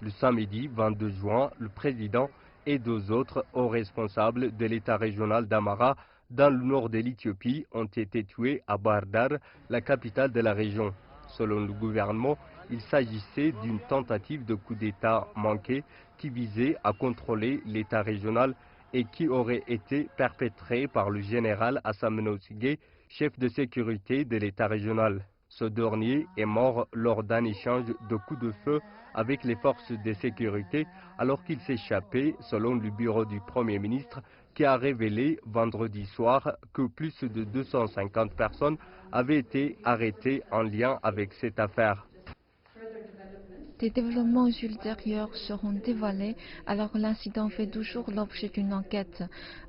Le samedi 22 juin, le président et deux autres hauts responsables de l'État régional d'Amara dans le nord de l'Éthiopie ont été tués à Bahir Dar, la capitale de la région. Selon le gouvernement, il s'agissait d'une tentative de coup d'État manqué qui visait à contrôler l'État régional et qui aurait été perpétrée par le général Assameno Sigé, chef de sécurité de l'État régional. Ce dernier est mort lors d'un échange de coups de feu avec les forces de sécurité alors qu'il s'échappait, selon le bureau du Premier ministre, qui a révélé vendredi soir que plus de 250 personnes avaient été arrêtées en lien avec cette affaire. Des développements ultérieurs seront dévoilés alors que l'incident fait toujours l'objet d'une enquête.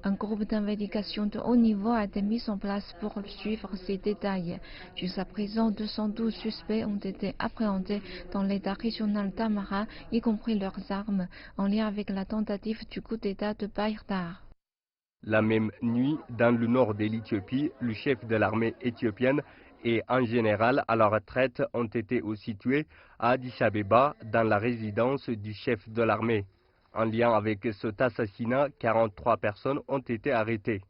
Un groupe d'investigation de haut niveau a été mis en place pour suivre ces détails. Jusqu'à présent, 212 suspects ont été appréhendés dans l'État régional d'Amara, y compris leurs armes, en lien avec la tentative du coup d'État de Bahir Dar. La même nuit, dans le nord de l'Éthiopie, le chef de l'armée éthiopienne et un général à la retraite ont été aussi tués à Addis Abeba, dans la résidence du chef de l'armée. En lien avec cet assassinat, 43 personnes ont été arrêtées.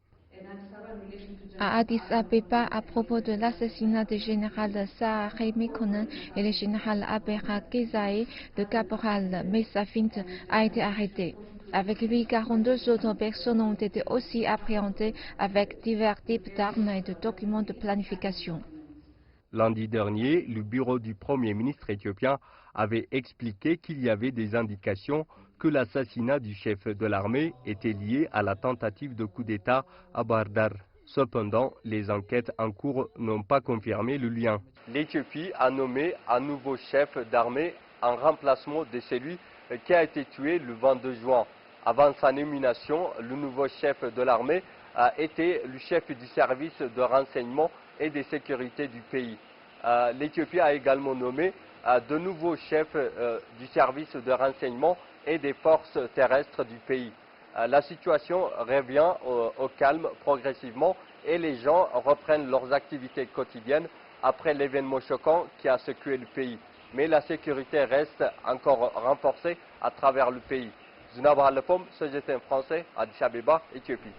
À Addis Abeba, à propos de l'assassinat du général Sahare Mekonnen et le général Abera Kezae, le caporal Messafint a été arrêté. Avec lui, 42 autres personnes ont été aussi appréhendées avec divers types d'armes et de documents de planification. Lundi dernier, le bureau du Premier ministre éthiopien avait expliqué qu'il y avait des indications que l'assassinat du chef de l'armée était lié à la tentative de coup d'État à Bahir Dar. Cependant, les enquêtes en cours n'ont pas confirmé le lien. L'Éthiopie a nommé un nouveau chef d'armée en remplacement de celui qui a été tué le 22 juin. Avant sa nomination, le nouveau chef de l'armée a été le chef du service de renseignement et de sécurité du pays. L'Éthiopie a également nommé de nouveaux chefs du service de renseignement et des forces terrestres du pays. La situation revient au calme progressivement et les gens reprennent leurs activités quotidiennes après l'événement choquant qui a secoué le pays. Mais la sécurité reste encore renforcée à travers le pays. Zunab Halepom, Société français, Addis Abeba, Éthiopie.